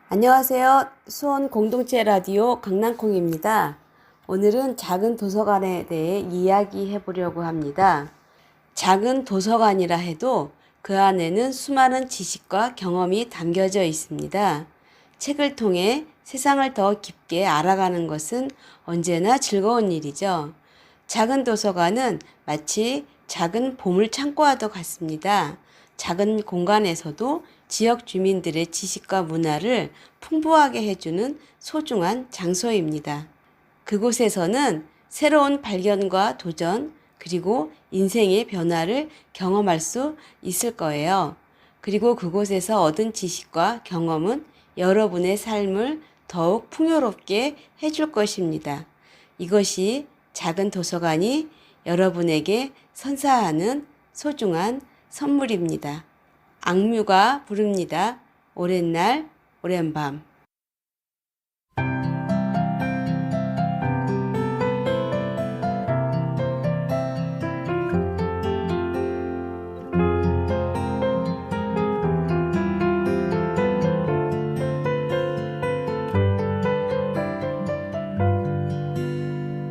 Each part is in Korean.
안녕하세요. 수원 공동체 라디오 강남콩입니다. 오늘은 작은 도서관에 대해 이야기해 보려고 합니다. 작은 도서관이라 해도 그 안에는 수많은 지식과 경험이 담겨져 있습니다. 책을 통해 세상을 더 깊게 알아가는 것은 언제나 즐거운 일이죠. 작은 도서관은 마치 작은 보물창고와도 같습니다. 작은 공간에서도 지역 주민들의 지식과 문화를 풍부하게 해주는 소중한 장소입니다. 그곳에서는 새로운 발견과 도전, 그리고 인생의 변화를 경험할 수 있을 거예요. 그리고 그곳에서 얻은 지식과 경험은 여러분의 삶을 더욱 풍요롭게 해줄 것입니다. 이것이 작은 도서관이 여러분에게 선사하는 소중한 선물입니다. 악뮤가 부릅니다. 오랜 날, 오랜 밤.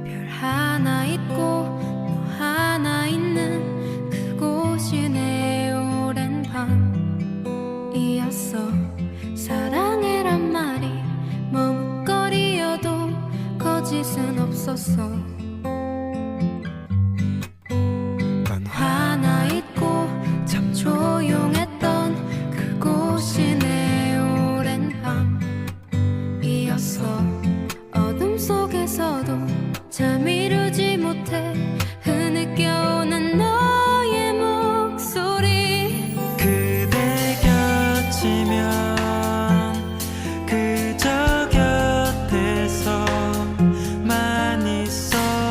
별 하나 있고 너 하나 있는 그곳이 내 오랜 밤이었어. 사랑해란 말이 머뭇거리여도 거짓은 없었어. 넌 하나 있고 참 조용했던 그곳이 내 오랜 밤이었어. 어둠 속에서도 잠 이루지 못해 흐느껴오는 너의 목소리. 그대 곁이면 그저 곁에서만 있어도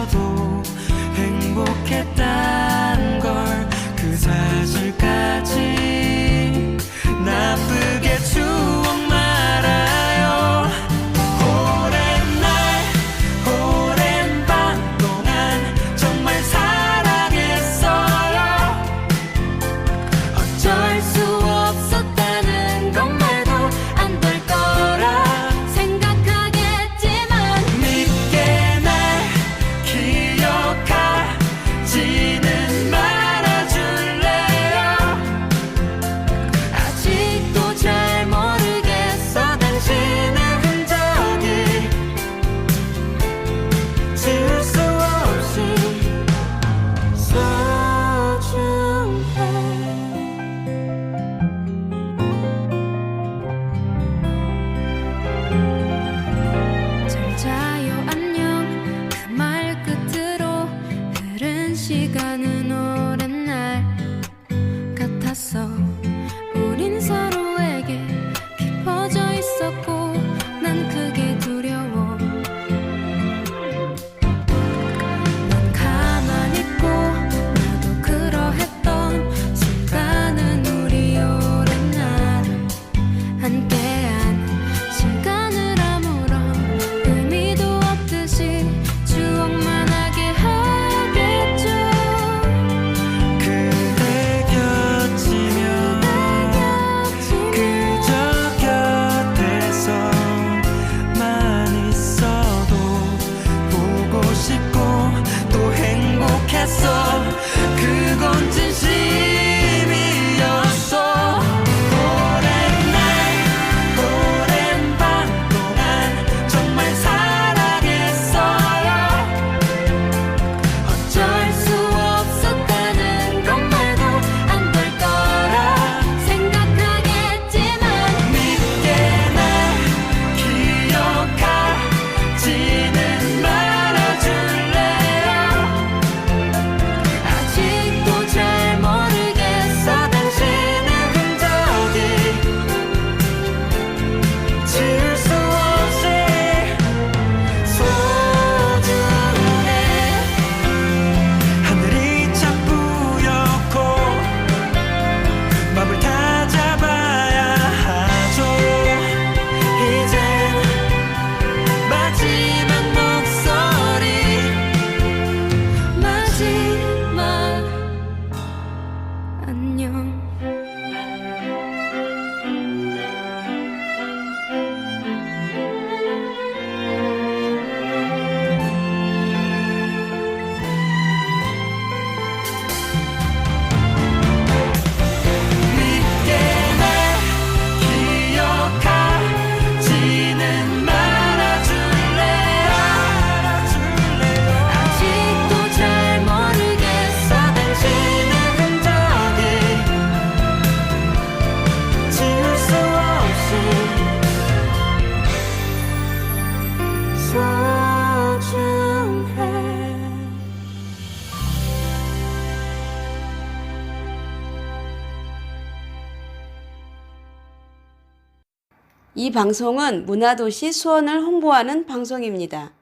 이 방송은 문화도시 수원을 홍보하는 방송입니다.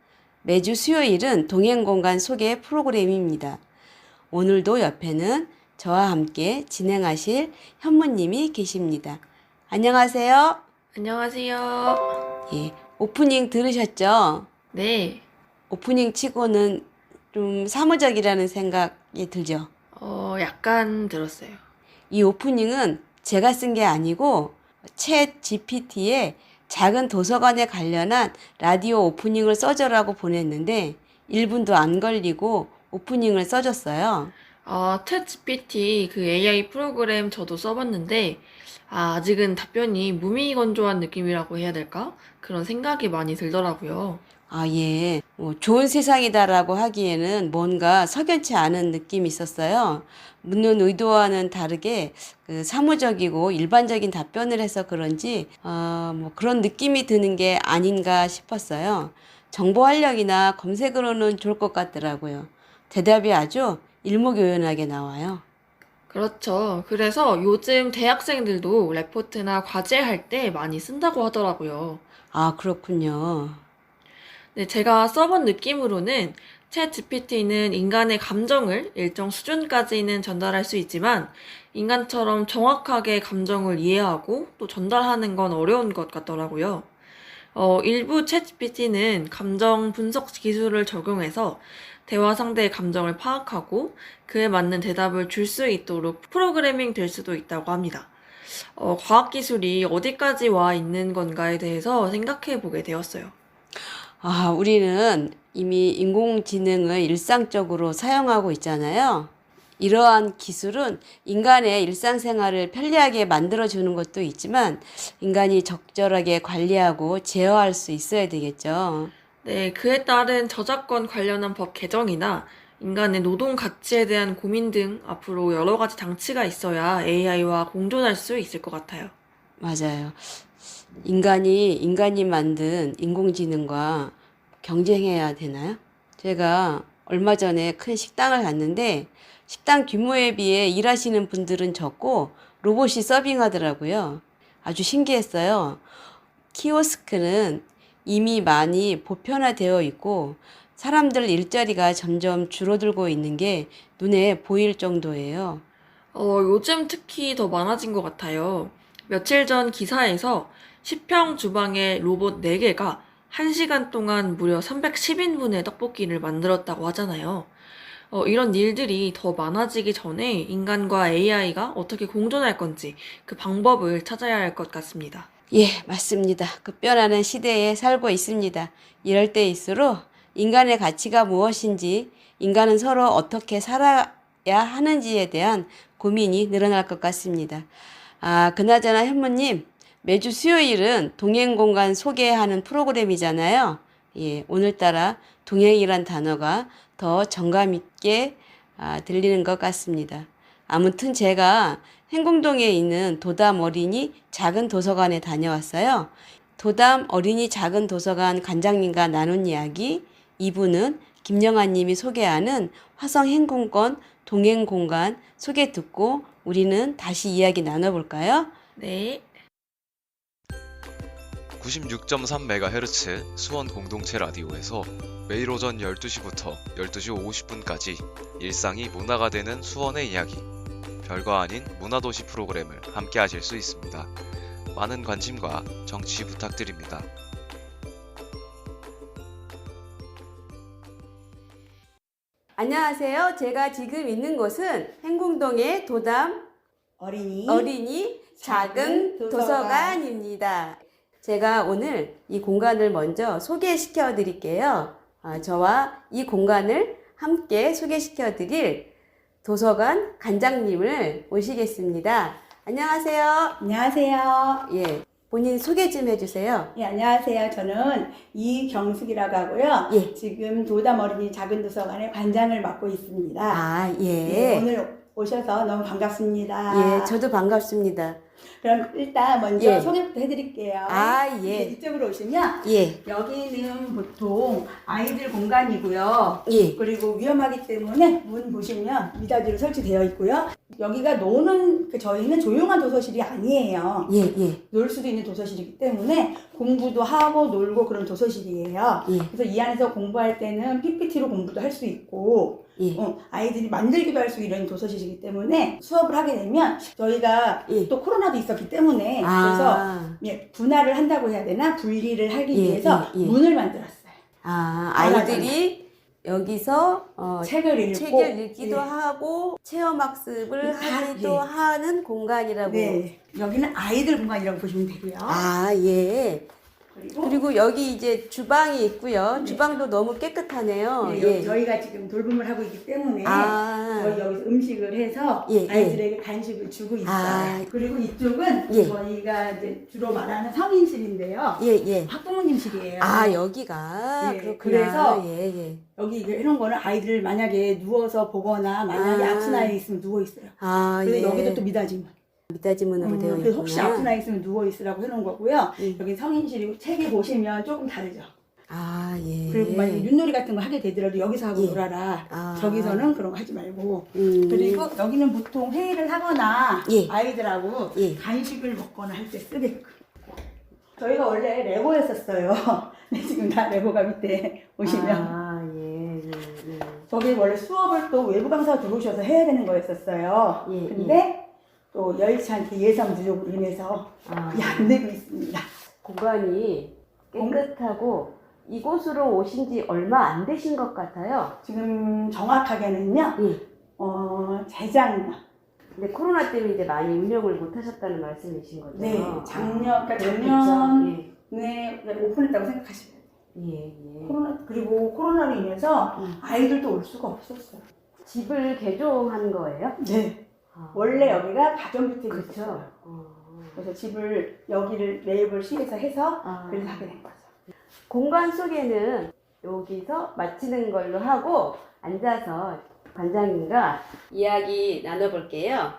매주 수요일은 동행공간 소개 프로그램입니다. 오늘도 옆에는 저와 함께 진행하실 현무님이 계십니다. 안녕하세요. 안녕하세요. 예, 오프닝 들으셨죠? 네. 오프닝 치고는 좀 사무적이라는 생각이 들죠? 약간 들었어요. 이 오프닝은 제가 쓴 게 아니고 챗 GPT에 작은 도서관에 관련한 라디오 오프닝을 써줘라고 보냈는데 1분도 안 걸리고 오프닝을 써줬어요. 챗GPT 그 AI 프로그램 저도 써봤는데, 아직은 답변이 무미건조한 느낌이라고 해야 될까? 그런 생각이 많이 들더라고요. 아, 예. 좋은 세상이다라고 하기에는 뭔가 석연치 않은 느낌이 있었어요. 묻는 의도와는 다르게 그 사무적이고 일반적인 답변을 해서 그런지, 그런 느낌이 드는 게 아닌가 싶었어요. 정보 활력이나 검색으로는 좋을 것 같더라고요. 대답이 아주 일목요연하게 나와요. 그렇죠. 그래서 요즘 대학생들도 레포트나 과제할 때 많이 쓴다고 하더라고요. 아, 그렇군요. 네, 제가 써본 느낌으로는 챗 GPT는 인간의 감정을 일정 수준까지는 전달할 수 있지만 인간처럼 정확하게 감정을 이해하고 또 전달하는 건 어려운 것 같더라고요. 일부 챗 GPT는 감정 분석 기술을 적용해서 대화 상대의 감정을 파악하고 그에 맞는 대답을 줄 수 있도록 프로그래밍 될 수도 있다고 합니다. 과학기술이 어디까지 와 있는 건가에 대해서 생각해 보게 되었어요. 아, 우리는 이미 인공지능을 일상적으로 사용하고 있잖아요. 이러한 기술은 인간의 일상생활을 편리하게 만들어주는 것도 있지만 인간이 적절하게 관리하고 제어할 수 있어야 되겠죠. 네, 그에 따른 저작권 관련한 법 개정이나 인간의 노동 가치에 대한 고민 등 앞으로 여러 가지 장치가 있어야 AI와 공존할 수 있을 것 같아요. 맞아요. 인간이 만든 인공지능과 경쟁해야 되나요? 제가 얼마 전에 큰 식당을 갔는데 식당 규모에 비해 일하시는 분들은 적고 로봇이 서빙하더라고요. 아주 신기했어요. 키오스크는 이미 많이 보편화되어 있고 사람들 일자리가 점점 줄어들고 있는 게 눈에 보일 정도예요. 요즘 특히 더 많아진 것 같아요. 며칠 전 기사에서 10평 주방의 로봇 4개가 1시간 동안 무려 310인분의 떡볶이를 만들었다고 하잖아요. 이런 일들이 더 많아지기 전에 인간과 AI가 어떻게 공존할 건지 그 방법을 찾아야 할 것 같습니다. 예, 맞습니다. 급변하는 시대에 살고 있습니다. 이럴 때일수록 인간의 가치가 무엇인지, 인간은 서로 어떻게 살아야 하는지에 대한 고민이 늘어날 것 같습니다. 아, 그나저나 현무님, 매주 수요일은 동행공간 소개하는 프로그램이잖아요. 예, 오늘따라 동행이란 단어가 더 정감 있게 들리는 것 같습니다. 아무튼 제가 행궁동에 있는 도담 어린이 작은 도서관에 다녀왔어요. 도담 어린이 작은 도서관 관장님과 나눈 이야기 2부는 김영아 님이 소개하는 화성 행궁권 동행공간 소개 듣고 우리는 다시 이야기 나눠볼까요? 네. 96.3MHz 수원 공동체 라디오에서 매일 오전 12시부터 12시 50분까지 일상이 문화가 되는 수원의 이야기, 별거 아닌 문화도시 프로그램을 함께 하실 수 있습니다. 많은 관심과 정치 부탁드립니다. 안녕하세요. 제가 지금 있는 곳은 행궁동의 도담 어린이 작은 도서관입니다. 제가 오늘 이 공간을 먼저 소개시켜 드릴게요. 저와 이 공간을 함께 소개시켜 드릴 도서관 관장님을 모시겠습니다. 안녕하세요. 안녕하세요. 예, 본인 소개 좀 해주세요. 예, 안녕하세요. 저는 이경숙이라고 하고요. 예. 지금 도담 어린이 작은 도서관의 관장을 맡고 있습니다. 아, 예, 예. 오늘 오셔서 너무 반갑습니다. 예, 저도 반갑습니다. 그럼 일단 먼저 예. 소개부터 해드릴게요. 아, 예. 네, 이쪽으로 오시면 예. 여기는 보통 아이들 공간이고요. 예. 그리고 위험하기 때문에 문 보시면 미닫이로 설치되어 있고요. 여기가 노는 저희는 조용한 도서실이 아니에요. 예. 예. 놀 수도 있는 도서실이기 때문에 공부도 하고 놀고 그런 도서실이에요. 예. 그래서 이 안에서 공부할 때는 PPT로 공부도 할 수 있고 예. 아이들이 만들기도 할 수 있는 도서실이기 때문에 수업을 하게 되면 저희가 예. 또 코로나도 있었기 때문에 아. 그래서 분할을 한다고 해야 되나 분리를 하기 예, 위해서 예, 예. 문을 만들었어요. 아이들이 여기서 책을 읽고 책을 읽기도 예. 하고 체험학습을 다, 하기도 예. 하는 공간이라고. 네, 여기는 아이들 공간이라고 보시면 되고요. 아, 예. 그리고 여기 이제 주방이 있고요. 네. 주방도 너무 깨끗하네요. 네, 예. 저희가 지금 돌봄을 하고 있기 때문에 아. 저희 여기서 음식을 해서 예, 아이들에게 간식을 주고 있어요. 아. 그리고 이쪽은 예. 저희가 이제 주로 말하는 성인실인데요. 예, 예. 학부모님실이에요. 아, 여기가 예, 그렇구나. 그래서 예, 예. 여기 이런 거는 아이들 만약에 누워서 보거나 만약에 아. 아픈 아이 있으면 누워 있어요. 아, 그래서 예. 여기도 또 미닫이문. 미닫이문으로 되어 그래서 혹시 있구나. 아픈 아이 있으면 누워 있으라고 해놓은 거고요. 예. 여기 성인실이고 책에 보시면 조금 다르죠. 아, 예. 그리고 만약에 윷놀이 같은 거 하게 되더라도 여기서 하고 예. 놀아라. 아. 저기서는 그런 거 하지 말고. 음. 그리고 여기는 보통 회의를 하거나 예. 아이들하고 예. 간식을 먹거나 할 때 쓰게끔. 저희가 원래 레고였었어요. 근데 지금 다 레고가 밑에 보시면. 아, 예, 예, 예. 저기 원래 수업을 또 외부 강사가 들어오셔서 해야 되는 거였었어요. 예, 근데 또 여의치 않게 예산 부족으로 인해서 아. 그게 안 되고 있습니다. 공간이 깨끗하고 이곳으로 오신 지 얼마 안 되신 것 같아요. 지금 정확하게는요, 예. 재작년. 근데 코로나 때문에 이제 많이 운영을 못 하셨다는 말씀이신 거죠? 네, 작년, 그러니까 그렇겠죠. 작년에 오픈했다고 생각하시면 돼요. 예, 예. 그리고 코로나로 인해서 음. 아이들도 올 수가 없었어요. 집을 개조한 거예요? 네. 아. 원래 여기가 가정주택이 그렇죠. 있었어요. 그래서 집을 여기를 매입을 시에서 해서 아. 그래서 하게 된 거죠. 공간 속에는 여기서 마치는 걸로 하고 앉아서 관장님과 이야기 나눠볼게요.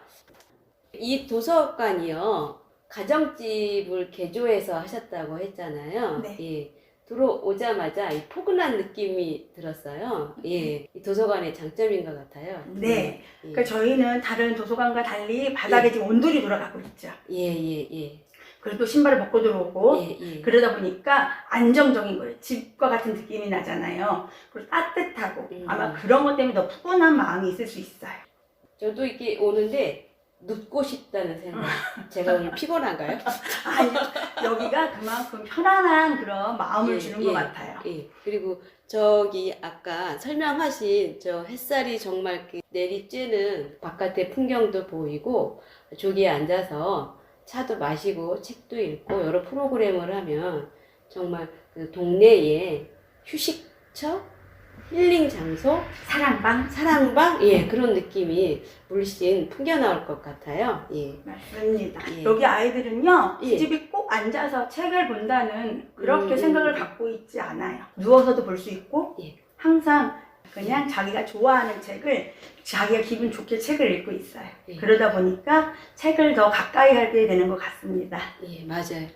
이 도서관이요, 가정집을 개조해서 하셨다고 했잖아요. 네. 예. 들어오자마자 이 포근한 느낌이 들었어요. 예. 이 도서관의 장점인 것 같아요. 네. 예. 그러니까 저희는 다른 도서관과 달리 바닥에 지금 온돌이 돌아가고 있죠. 예, 예, 예. 그리고 또 신발을 벗고 들어오고 예, 예. 그러다 보니까 안정적인 거예요. 집과 같은 느낌이 나잖아요. 그리고 따뜻하고 아마 그런 것 때문에 더 푸근한 마음이 있을 수 있어요. 저도 이렇게 오는데 눕고 싶다는 생각. 제가 오늘 피곤한가요? 아니, 여기가 그만큼 편안한 그런 마음을 예, 주는 예, 것 같아요. 예. 그리고 저기 아까 설명하신 저 햇살이 정말 이렇게 내리쬐는 바깥의 풍경도 보이고 저기에 앉아서 차도 마시고 책도 읽고 여러 프로그램을 하면 정말 그 동네에 휴식처? 힐링 장소? 사랑방? 사랑방? 예, 그런 느낌이 물씬 풍겨나올 것 같아요. 예. 맞습니다. 예. 여기 아이들은요, 예. 집이 꼭 앉아서 책을 본다는 그렇게 음. 생각을 갖고 있지 않아요. 누워서도 볼 수 있고, 예. 항상 그냥 자기가 좋아하는 책을, 자기가 기분 좋게 책을 읽고 있어요. 예. 그러다 보니까 책을 더 가까이 하게 되는 것 같습니다. 예, 맞아요.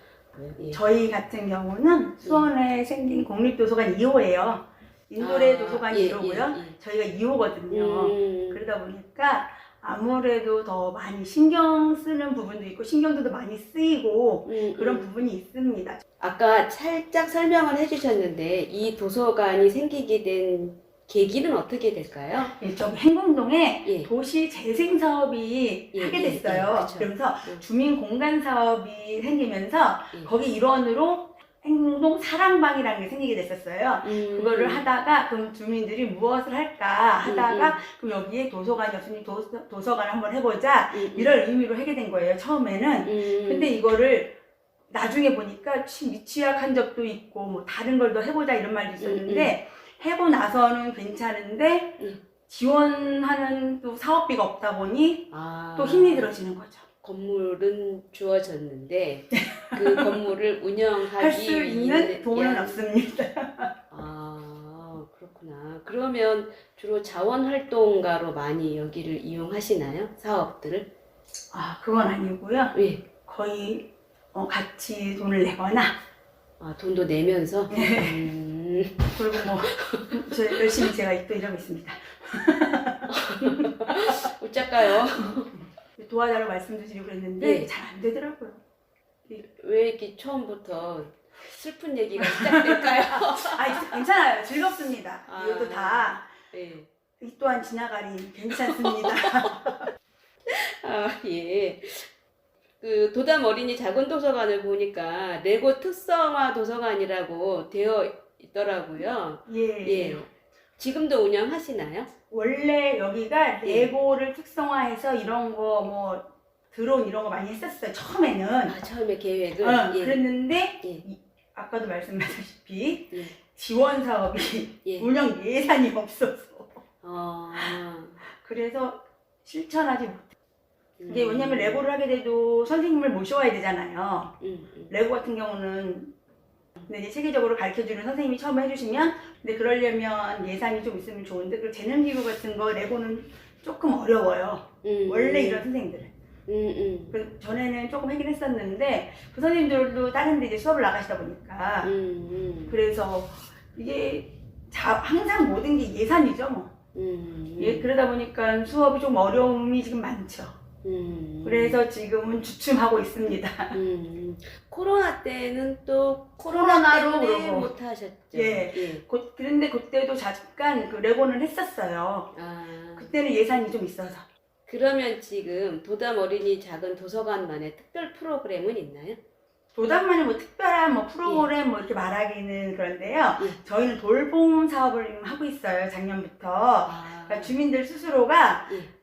예. 저희 같은 경우는 수원에 생긴 국립도서관 2호예요. 인도래 아, 도서관이 예, 1호고요. 예, 예. 저희가 2호거든요. 음. 그러다 보니까 아무래도 더 많이 신경 쓰는 부분도 있고 신경도 더 많이 쓰이고 그런 부분이 있습니다. 아까 살짝 설명을 해주셨는데 이 도서관이 생기게 된 계기는 어떻게 될까요? 저기 행궁동에 예. 도시 재생 사업이 예, 하게 예, 됐어요. 예, 그쵸. 그러면서 예. 주민 공간 사업이 생기면서 예. 거기 일원으로 행궁동 사랑방이라는 게 생기게 됐었어요. 그거를 하다가 그럼 주민들이 무엇을 할까 하다가 그럼 여기에 도서관이 없으니 도서관 한번 해보자 이런 의미로 하게 된 거예요. 처음에는. 근데 이거를 나중에 보니까 미취학한 적도 있고 뭐 다른 걸 더 해보자 이런 말도 있었는데 해고 나서는 괜찮은데 지원하는 또 사업비가 없다 보니 또 힘이 들어지는 거죠. 건물은 주어졌는데 그 건물을 운영하기 할 수 있는 돈은 야. 없습니다. 아, 그렇구나. 그러면 주로 자원활동가로 많이 여기를 이용하시나요? 사업들을? 아, 그건 아니고요. 예. 거의 같이 돈을 내거나 아, 돈도 내면서? 그리고 뭐 열심히 제가 또 일하고 있습니다. 어쩔까요? 도와달라고 말씀도 드리고 그랬는데 네. 잘 안 되더라고요. 왜 이렇게 처음부터 슬픈 얘기가 시작될까요? 아, 괜찮아요. 즐겁습니다. 아. 이것도 다 네. 이 또한 지나가리 괜찮습니다. 아, 예. 그 도담 어린이 작은 도서관을 보니까 레고 특성화 도서관이라고 되어 있더라고요. 예. 예. 지금도 운영하시나요? 원래 여기가 예. 레고를 특성화해서 이런 거 뭐 드론 이런 거 많이 했었어요. 처음에는. 아, 처음에 계획을. 예. 그랬는데 예. 아까도 말씀하셨다시피 예. 지원 사업이 예. 운영 예산이 없어서 그래서 실천하지 못해요. 이게 왜냐면 레고를 하게 돼도 선생님을 모셔와야 되잖아요. 레고 같은 경우는 근데 이제 체계적으로 가르쳐주는 선생님이 처음 해주시면 근데 그러려면 예산이 좀 있으면 좋은데 그 재능기구 같은 거 레고는 조금 어려워요. 원래 이런 선생님들은. 그래서 전에는 조금 하긴 했었는데 그 선생님들도 다른 데 이제 수업을 나가시다 보니까 그래서 이게 항상 모든 게 예산이죠 뭐. 예, 그러다 보니까 수업이 좀 어려움이 지금 많죠. 그래서 지금은 주춤하고 있습니다. 코로나 때는 또 코로나로 코로나 때문에 그러고. 못 하셨죠. 예. 그런데 그때도 잠깐 그 레고는 했었어요. 아, 그때는 예산이 좀 있어서. 그러면 지금 도담 어린이 작은 도서관만의 특별 프로그램은 있나요? 도담만의 뭐 특별한 뭐 프로그램 뭐 이렇게 말하기는 그런데요. 예. 저희는 돌봄 사업을 하고 있어요. 작년부터. 아, 그러니까 주민들 스스로가 예.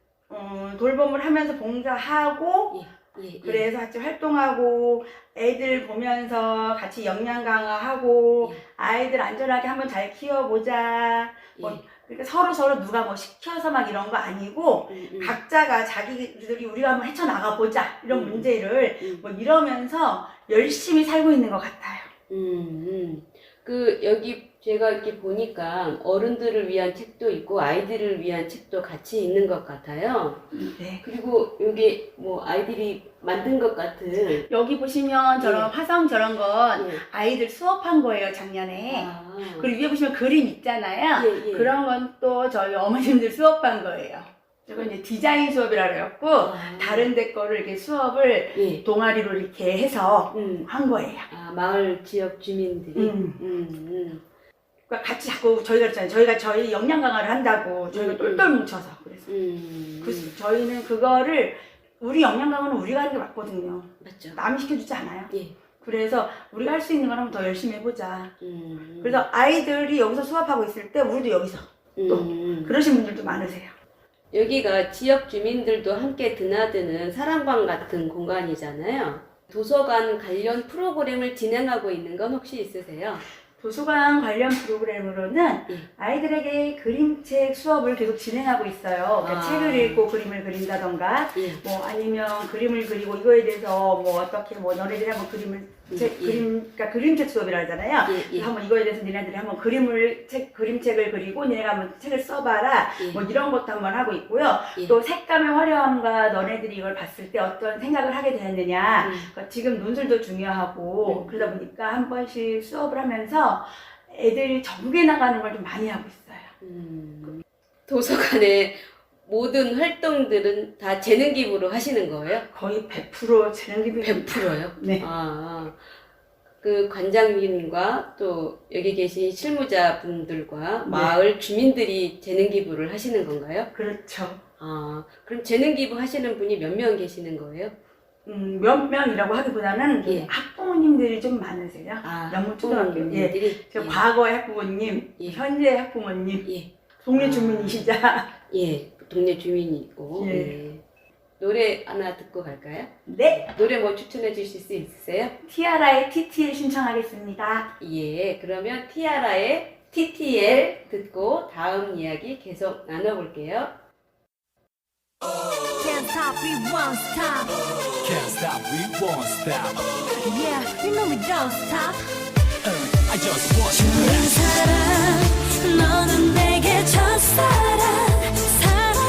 돌봄을 하면서 봉사하고 예. 그래서 같이 활동하고 애들 보면서 같이 역량 강화하고 예. 아이들 안전하게 한번 잘 키워보자. 뭐 예. 그러니까 서로 누가 뭐 시켜서 막 이런 거 아니고 각자가 자기들이 우리가 한번 헤쳐나가 보자 이런 문제를 뭐 이러면서 열심히 살고 있는 것 같아요. 그 여기 제가 이렇게 보니까 어른들을 위한 책도 있고 아이들을 위한 책도 같이 있는 것 같아요. 네. 그리고 여기 뭐 아이들이 만든 것 같은 여기 보시면 저런 예. 화성 저런 건 예. 아이들 수업한 거예요 작년에. 아. 그리고 위에 보시면 그림 있잖아요. 예. 그런 건 또 저희 어머님들 수업한 거예요. 이건 이제 디자인 수업이라 그래갖고 다른 데 거를 이렇게 수업을 예. 동아리로 이렇게 해서 한 거예요. 아, 마을 지역 주민들이 그러니까 같이 자꾸 저희가 그랬잖아요. 저희가 저희 역량 강화를 한다고 저희가 똘똘 뭉쳐서 그래서 저희는 그거를 우리 역량 강화는 우리가 하는 게 맞거든요. 맞죠. 남이 시켜주지 않아요. 예. 그래서 우리가 할 수 있는 걸 한번 더 열심히 해보자. 그래서 아이들이 여기서 수업하고 있을 때 우리도 여기서 또 그러신 분들도 많으세요. 여기가 지역 주민들도 함께 드나드는 사랑방 같은 공간이잖아요. 도서관 관련 프로그램을 진행하고 있는 건 혹시 있으세요? 도서관 관련 프로그램으로는 예. 아이들에게 그림책 수업을 계속 진행하고 있어요. 그러니까 책을 읽고 그림을 그린다던가 예. 뭐 아니면 그림을 그리고 이거에 대해서 뭐 어떻게 뭐 너네들이 한번 그러니까 그림책 수업이라 하잖아요. 예. 한번 이거에 대해서 니네들이 한번 그림책을 그리고 니네가 한번 책을 써봐라. 예. 뭐 이런 것도 한번 하고 있고요. 예. 또 색감의 화려함과 너네들이 이걸 봤을 때 어떤 생각을 하게 되었느냐. 그러니까 지금 논술도 중요하고 그러다 보니까 한 번씩 수업을 하면서 애들이 전국에 나가는 걸 좀 많이 하고 있어요. 도서관의 모든 활동들은 다 재능 기부로 하시는 거예요? 거의 100% 재능기부 100%요? 네. 그 관장님과 또 여기 계신 실무자분들과 마을 주민들이 재능 기부를 하시는 건가요? 그렇죠. 그럼 재능 기부 하시는 분이 몇 명 계시는 거예요? 몇 명이라고 하기보다는 예. 학부모님들이 좀 많으세요. 영문초등학교. 예. 저 예. 과거의 학부모님, 예. 현재 학부모님, 예. 동네 주민이시자. 예. 동네 주민이고. 예. 예. 노래 하나 듣고 갈까요? 네. 노래 뭐 추천해 주실 수 있으세요? 티아라의 TT를 신청하겠습니다. 예. 그러면 티아라의 TTL 듣고 다음 이야기 계속 나눠볼게요. Can't stop, we won't stop. Can't stop, we won't stop. Yeah, you know we don't stop. I just want 좋은 사람, 너는 내게 첫사랑. 사랑은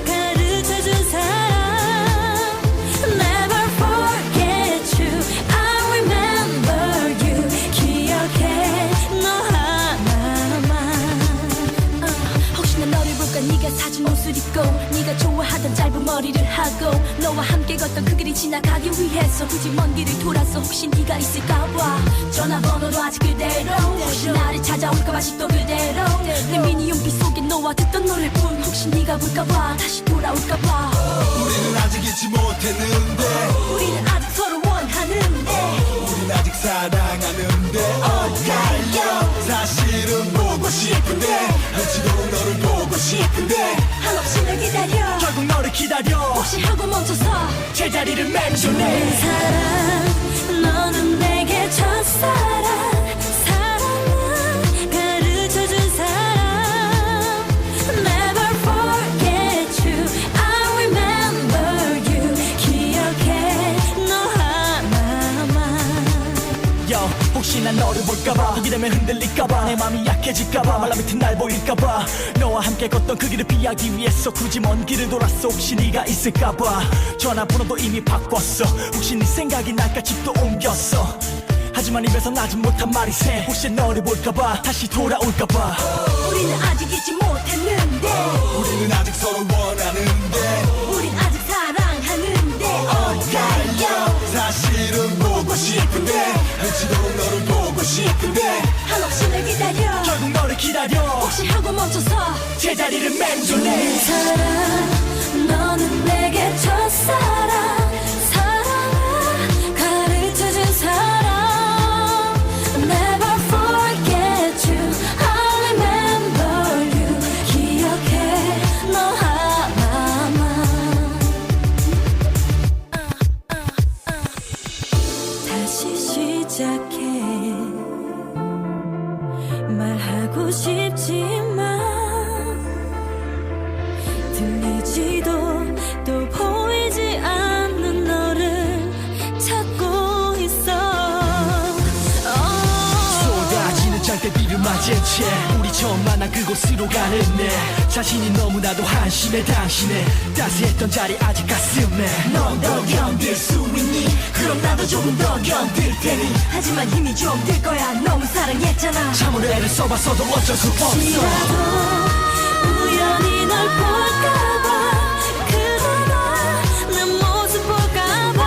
가르쳐준 사람. Never forget. 지나가기 위해서 굳이 먼 길을 돌아서 혹시 네가 있을까봐 전화번호도 아직 그대로 혹시 나를 찾아올까봐 아직도 그대로 내 미니 용기 속에 너와 듣던 노래뿐 혹시 네가 볼까봐 다시 돌아올까봐 우리는 아직 잊지 못했는데 우리는 아직 서로 원하는데 우린 아직 사랑하는데 엇갈려 사실은 보고 싶은데 눈치도록 너를 보고 싶은데 한없이 널 기다려 결국 너를 기다려 혹시 하고 멈춰서 제자리를 내 맹존해 사랑 너는 내게 첫사랑 사랑은 가르쳐준 사람 Never forget you I remember you 기억해 너 하나만 Yo, 혹시나 너를 볼까봐 보게 되면 흔들릴까봐 내 맘이 약해질까봐 말라 밑은 날 보일까봐 너와 함께 걷던 그 길을 피하기 위해서 굳이 먼 길을 돌았어 혹시 네가 있을까봐 전화번호도 이미 바꿨어 혹시 네 생각이 날까 집도 옮겼어 하지만 입에서 나지 못한 말이 새 혹시 너를 볼까봐 다시 돌아올까봐 우리는 아직 잊지 못했는데 우리는 아직 서로 원하는데 우린 아직 사랑하는데 엇갈려 사실은 보고 싶은데 눈치도록 너를 보고 싶은데 한없이 널 기다려 결국 너를 기다려 혹시 하고 멈춰서 제자리를 내 맹존해 사랑 너는 내게 첫사랑 사랑을 가르쳐준 사람 Never forget you I remember you 기억해 너 하나만 다시 시작해 말하고 싶지만 들리지도 또 보이지 않는 너를 찾고 있어 쏟아지는 장대비를 맞은 채 우리 처음 만난 그곳으로 가는 내 자신이 너무나도 한심해 당신의 따스했던 자리 아직 가슴에 넌 더 견딜 수 있니 그럼 나도 조금 더 견딜 테니 하지만 힘이 좀 들 거야 너무 사랑했잖아 참으로 애를 써봤어도 어쩔 수 없어 혹시라도 우연히 널 볼까봐 그대가 내 모습 볼까봐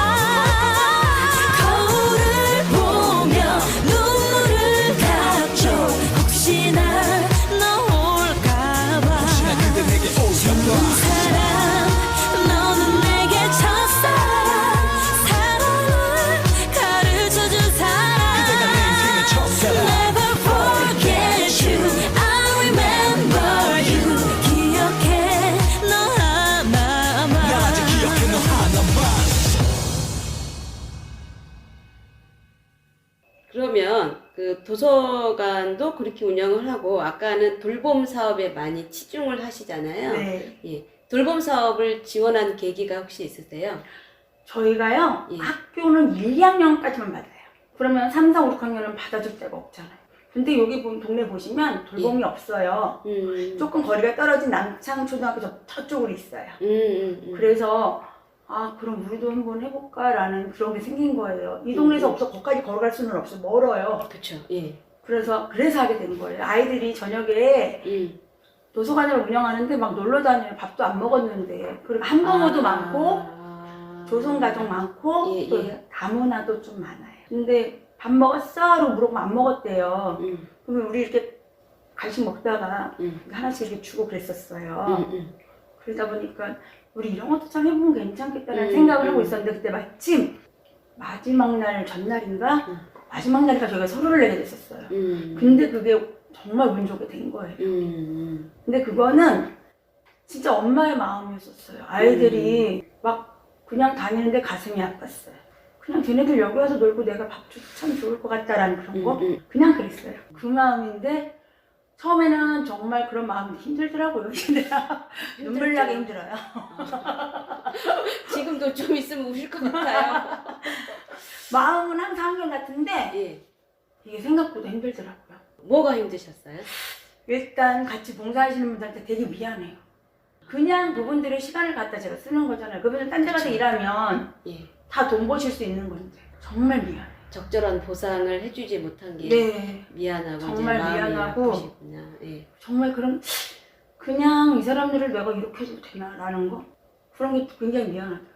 거울을 보며 눈물을 닦죠 혹시나 너 올까봐 난 그대 내게 올까봐 사랑 너는 내게 첫사랑 사랑을 가르쳐준 사람 그대가 내 인생의 첫사랑 Never forget you I remember you 기억해 너 하나만 난 아직 기억해 너 하나만 그러면 그 도서관도 그렇게 운영을 하고 아까는 돌봄 사업에 많이 치중을 하시잖아요. 네. 예. 돌봄 사업을 지원한 계기가 혹시 있으세요? 저희가요, 예. 학교는 1, 2학년까지만 받아요. 그러면 3, 4, 5, 6학년은 받아줄 데가 없잖아요. 근데 여기 동네 보시면 돌봄이 없어요. 조금 거리가 떨어진 남창초등학교 저쪽으로 있어요. 그래서 그럼 우리도 한번 해볼까라는 그런 게 생긴 거예요. 이 동네에서 없어 거기까지 걸어갈 수는 없어 멀어요. 그렇죠. 예. 그래서 하게 된 거예요. 아이들이 저녁에 도서관을 운영하는데 막 놀러 다녀요. 밥도 안 먹었는데. 그리고 한부모도 많고 조선가족 많고 예, 또 예. 다문화도 좀 많아요. 근데 밥 먹었어? 라고 물어보면 안 먹었대요. 그러면 우리 이렇게 간식 먹다가 하나씩 이렇게 주고 그랬었어요. 그러다 보니까 우리 이런 것도 참 해보면 괜찮겠다는 생각을 하고 있었는데 그때 마침 마지막 날 전날인가? 마지막 날이니까 저희가 서류를 내게 됐었어요. 근데 그게 정말 운 좋게 된 거예요. 근데 그거는 진짜 엄마의 마음이었었어요. 아이들이 막 그냥 다니는데 가슴이 아팠어요. 그냥 걔네들 여기 와서 놀고 내가 밥 줘도 참 좋을 것 같다라는 그런 거 그냥 그랬어요. 그 마음인데 처음에는 정말 그런 마음이 힘들더라고요. 근데 눈물 나게 힘들어요. 지금도 좀 있으면 우실 것 같아요. 마음은 항상 한결같은데 예. 이게 생각보다 힘들더라고요. 뭐가 힘드셨어요? 일단 같이 봉사하시는 분들한테 되게 미안해요. 그냥 그분들의 시간을 갖다 제가 쓰는 거잖아요. 그분들 딴 데 가서 그쵸. 일하면 예. 다 돈 버실 수 있는 건데 정말 미안해요. 적절한 보상을 해주지 못한 게 네. 미안하고 정말 이제 마음이 미안하고. 아프시구나. 예. 정말 그냥 이 사람들을 내가 이렇게 해도 되나라는 거 그런 게 굉장히 미안하더라고요.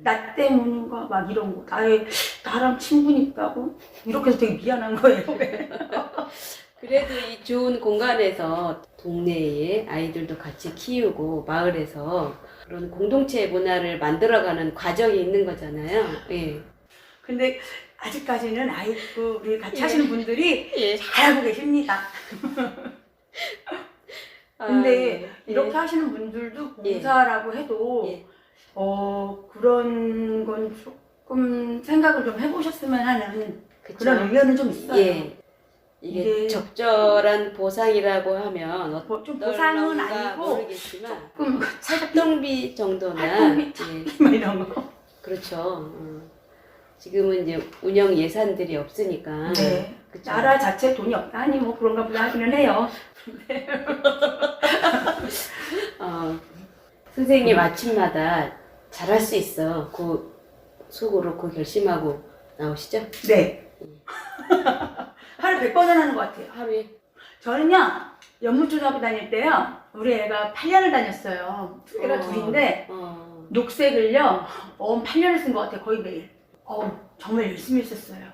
나 때문인가 막 이런 거. 나랑 친분이 있다고? 이렇게 해서 되게 미안한 거예요. 그래도 이 좋은 공간에서 동네에 아이들도 같이 키우고 마을에서 그런 공동체 문화를 만들어가는 과정이 있는 거잖아요. 예. 근데 아직까지는 우리 같이 예. 하시는 분들이 예. 잘하고 계십니다. 아, 근데 예. 이렇게 하시는 분들도 봉사라고 해도 예. 그런 건 조금 생각을 좀 해보셨으면 하는 그쵸? 그런 의견은 좀 있어요. 예. 이게 적절한 보상이라고 하면 뭐 좀 보상은 어떨런가 아니고 모르겠지만 조금 활동비 정도나 활동비 예. 막 이런 거. 그렇죠. 지금은 이제 운영 예산들이 없으니까. 네. 그쵸? 나라 자체 돈이 없다 하니 뭐 그런가 보다 하기는 해요. 선생님 아침마다 잘할 수 있어. 그 속으로 그 결심하고 나오시죠? 네. 하루에 100번은 하는 것 같아요. 하루에. 저는요, 연문초등학교 다닐 때요, 우리 애가 8년을 다녔어요. 애가 둘인데, 녹색을요, 8년을 쓴 것 같아요. 거의 매일. 정말 열심히 했었어요.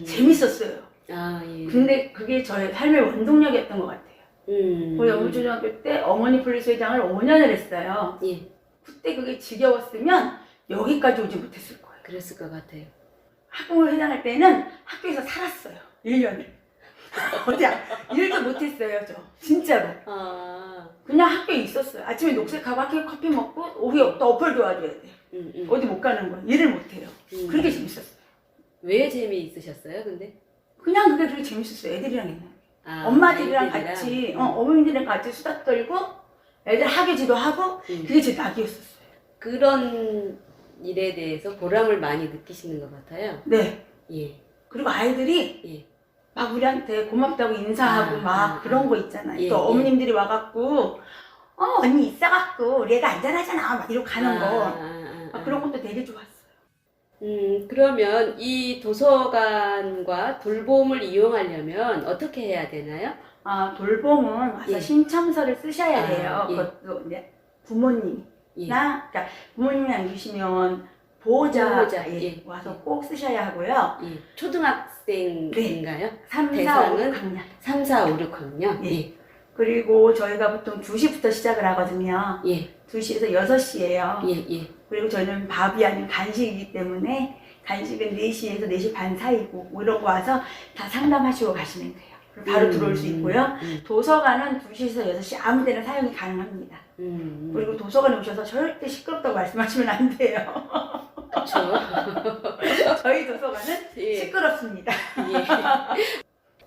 재밌었어요. 아, 예. 근데 그게 저의 삶의 원동력이었던 것 같아요. 그 우리 연문초등학교 때 어머니 폴리스 회장을 5년을 했어요. 예. 그때 그게 지겨웠으면 여기까지 오지 못했을 거예요. 그랬을 것 같아요. 학부모 회장할 때는 학교에서 살았어요. 1년을. 어디 일도 못했어요, 저. 진짜로. 그냥 학교에 있었어요. 아침에 녹색하고 학교에 커피 먹고 오후에 또 어플 도와줘야 돼. 어디 못 가는 거예요. 일을 못 해요. 그렇게 재밌었어요. 왜 재미있으셨어요, 근데? 그냥 그게 되게 재밌었어요. 애들이랑 있는. 아, 엄마들이랑 아이들이랑? 같이, 어머님들이랑 같이 수다 떨고 애들 학예지도 하고 그게 제 낙이었었어요. 그런 일에 대해서 보람을 많이 느끼시는 것 같아요. 네. 예. 그리고 아이들이 예. 막 우리한테 고맙다고 인사하고 그런 거 있잖아요. 예, 또 어머님들이 와갖고 언니 있어갖고 우리 애가 안전하잖아 막 이러고 가는 거 그런 것도 되게 좋았어요. 그러면 이 도서관과 돌봄을 이용하려면 어떻게 해야 되나요? 돌봄은 와서 예. 신청서를 쓰셔야 돼요. 예. 그것도 이제 부모님이나 예. 그러니까 부모님이 안 계시면 보호자, 예. 와서 꼭 쓰셔야 하고요. 예. 초등학생인가요? 3, 4, 5, 대상은 6학년. 3, 4, 5, 6학년? 예. 그리고 저희가 보통 2시부터 시작을 하거든요. 예. 2시에서 6시예요. 예. 예. 그리고 저희는 밥이 아닌 간식이기 때문에 간식은 4시에서 4시 반 사이고 뭐 이런 거 와서 다 상담하시고 가시면 돼요. 그리고 바로 들어올 수 있고요. 도서관은 2시에서 6시 아무 때나 사용이 가능합니다. 그리고 도서관에 오셔서 절대 시끄럽다고 말씀하시면 안 돼요. 그렇죠. 저희 도서관은 예. 시끄럽습니다. 예.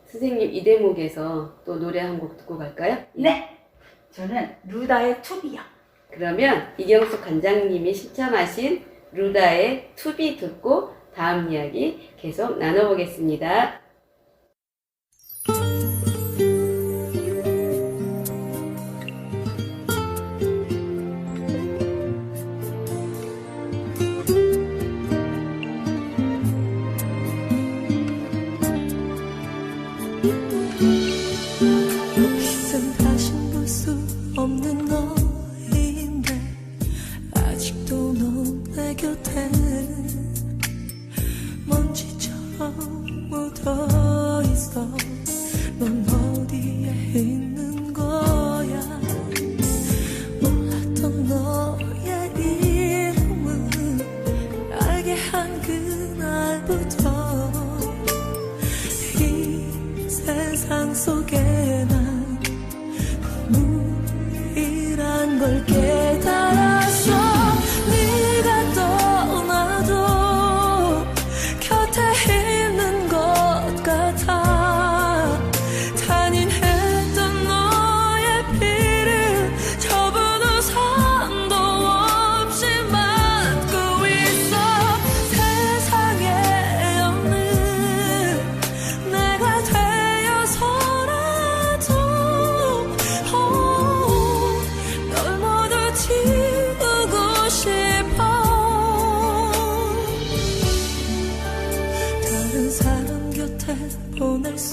선생님 이 대목에서 또 노래 한 곡 듣고 갈까요? 네. 저는 루다의 투비요. 그러면 이경숙 관장님이 신청하신 루다의 투비 듣고 다음 이야기 계속 나눠보겠습니다. 이젠 다신 볼 수 없는 너인데 아직도 넌 내 곁에 먼지처럼 묻어있어. 넌 어디에 있는 거야. 몰랐던 너의 이름을 알게 한 그날부터 이 세상 속에 난 눈물이란 걸 깨달았어. 네가 떠나도 곁에 있는 것 같아. 탄인했던 너의 피를 저분 우산도 없이 맞고 있어. 세상에 없는 내가 되어서라도 널 모두 지우고 싶어. 다른 사람 곁에 보낼 수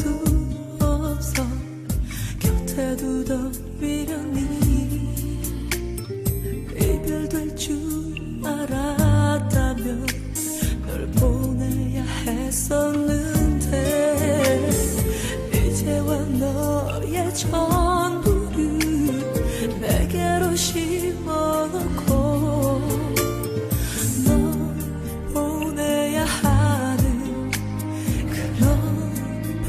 없어. 곁에 두던 미련이 이별될 줄 알아. 했었는데 이제와 너의 전부를 내게로 심어놓고 널 보내야 하는 그런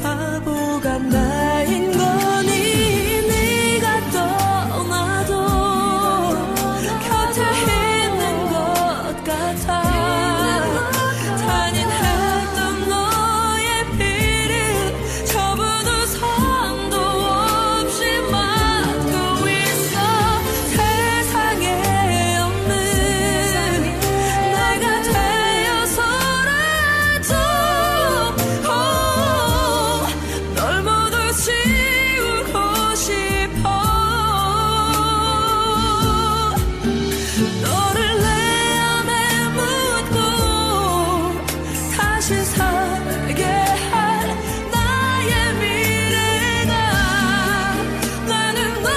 바보가 나인 거니. 네가 떠나도 곁에 있는 것 같아. 잔인했던 너의 피를 저부도 산도 없이 맡고 있어. 세상에 없는 내가 되어서라도 널 모두 지우고 싶어. 너를 내 안에 묻고 다시 살게 할 나의 미래가 나는 너무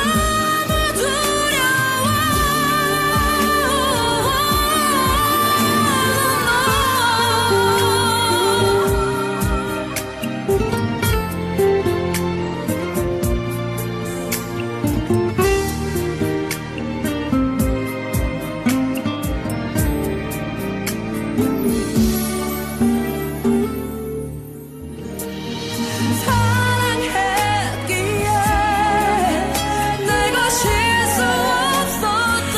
사랑했기에 내가 쉴 수 없었던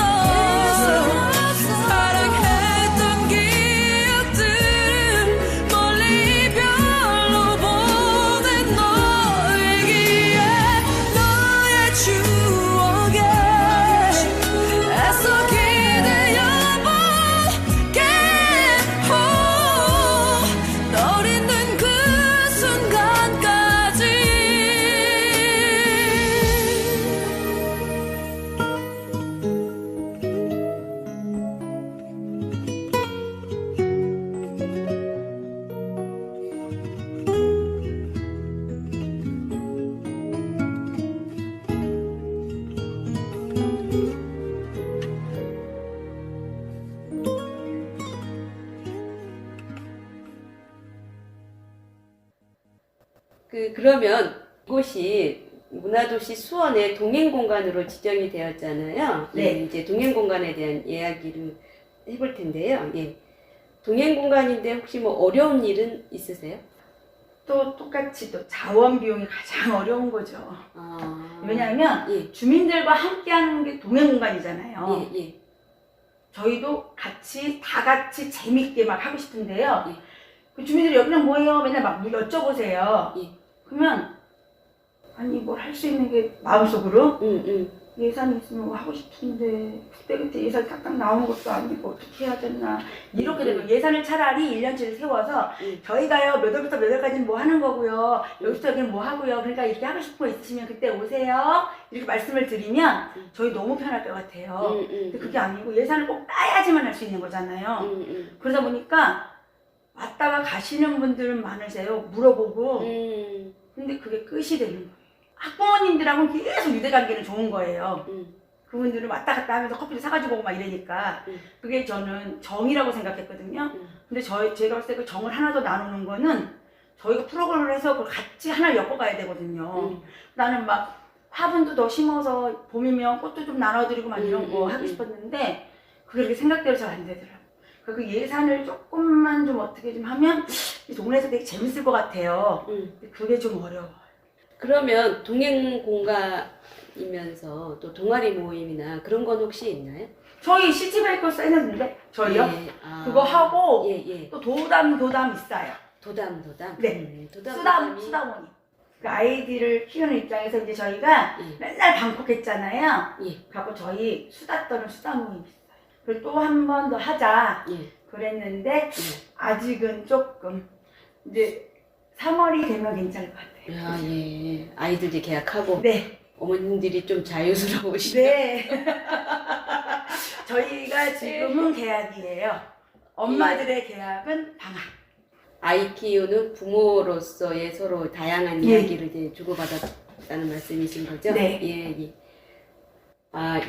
사랑했던 기억들을 멀리 이별로 보낸 너에게 너의 추억에 애써 기대어볼게. 널 잊는 그 순간까지. 그러면 이곳이 문화도시 수원의 동행공간으로 지정이 되었잖아요. 네. 예, 이제 동행공간에 대한 이야기를 해볼 텐데요. 예. 동행공간인데 혹시 뭐 어려운 일은 있으세요? 또 똑같이 또 자원 비용이 가장 어려운 거죠. 아, 왜냐하면 예, 주민들과 함께하는 게 동행공간이잖아요. 예, 예. 저희도 다 같이 재밌게 막 하고 싶은데요. 예. 그 주민들이 여기는 뭐예요? 맨날 막 여쭤보세요. 예. 그러면 아니 뭘 할 수 있는 게 마음속으로 예산이 있으면 뭐 하고 싶은데 그때 예산이 딱딱 나오는 것도 아니고 어떻게 해야 되나 이렇게 되고 예산을 차라리 1년치를 세워서 저희가요 몇 월부터 몇 월까지는 뭐 하는 거고요 여기부터 여기는 뭐 하고요 그러니까 이렇게 하고 싶은 거 있으시면 그때 오세요 이렇게 말씀을 드리면 저희 너무 편할 것 같아요. 근데 그게 아니고 예산을 꼭 따야지만 할 수 있는 거잖아요. 그러다 보니까 왔다가 가시는 분들은 많으세요. 물어보고 근데 그게 끝이 되는 거예요. 학부모님들하고는 계속 유대관계는 좋은 거예요. 그분들은 왔다 갔다 하면서 커피도 사가지고 오고 막 이러니까 그게 저는 정이라고 생각했거든요. 근데 제가 봤을 때 그 정을 하나 더 나누는 거는 저희가 프로그램을 해서 그걸 같이 하나를 엮어가야 되거든요. 나는 막 화분도 더 심어서 봄이면 꽃도 좀 나눠드리고 막 이런 거 하고 싶었는데 그게 그렇게 생각대로 잘 안 되더라고요. 그 예산을 조금만 좀 어떻게 좀 하면 이 동네에서 되게 재밌을 것 같아요. 근데 그게 좀 어려워요. 그러면 동행 공간이면서 또 동아리 모임이나 그런 건 혹시 있나요? 저희 시티베이커 써있는데 저희요? 예, 아, 그거 하고 예, 예. 또 도담 있어요. 도담. 네. 도담이. 수다모니. 그 아이들을 키우는 입장에서 이제 저희가 맨날 방콕했잖아요. 예. 갖고 저희 수다 떠는 수다모임 있어요. 그리고 또 한 번 더 하자. 예. 그랬는데 아직은 조금 이제 3월이 되면 괜찮을 것 같아요. 아, 예. 아이들이 계약하고 네. 어머님들이 좀 자유스러우시죠? 네. 저희가 지금은 계약이에요. 엄마들의 계약은 방학. 아이 키우는 부모로서의 서로 다양한 예. 이야기를 이제 주고받았다는 말씀이신 거죠? 네. 예, 예.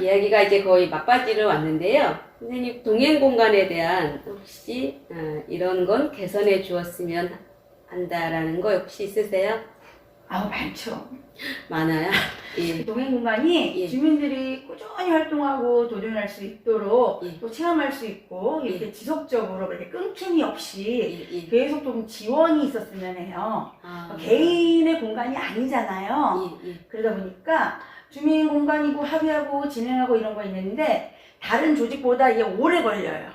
이야기가 이제 거의 막바지로 왔는데요. 선생님, 동행 공간에 대한 혹시 이런 건 개선해 주었으면 한다라는 거 혹시 있으세요? 많죠. 많아요? 예. 동행 공간이 예. 주민들이 꾸준히 활동하고 도전할 수 있도록 예. 또 체험할 수 있고 이렇게 지속적으로 이렇게 끊김이 없이 예. 계속 좀 지원이 있었으면 해요. 아. 개인의 공간이 아니잖아요. 예. 그러다 보니까 주민 공간이고 합의하고 진행하고 이런 거 있는데 다른 조직보다 이게 오래 걸려요.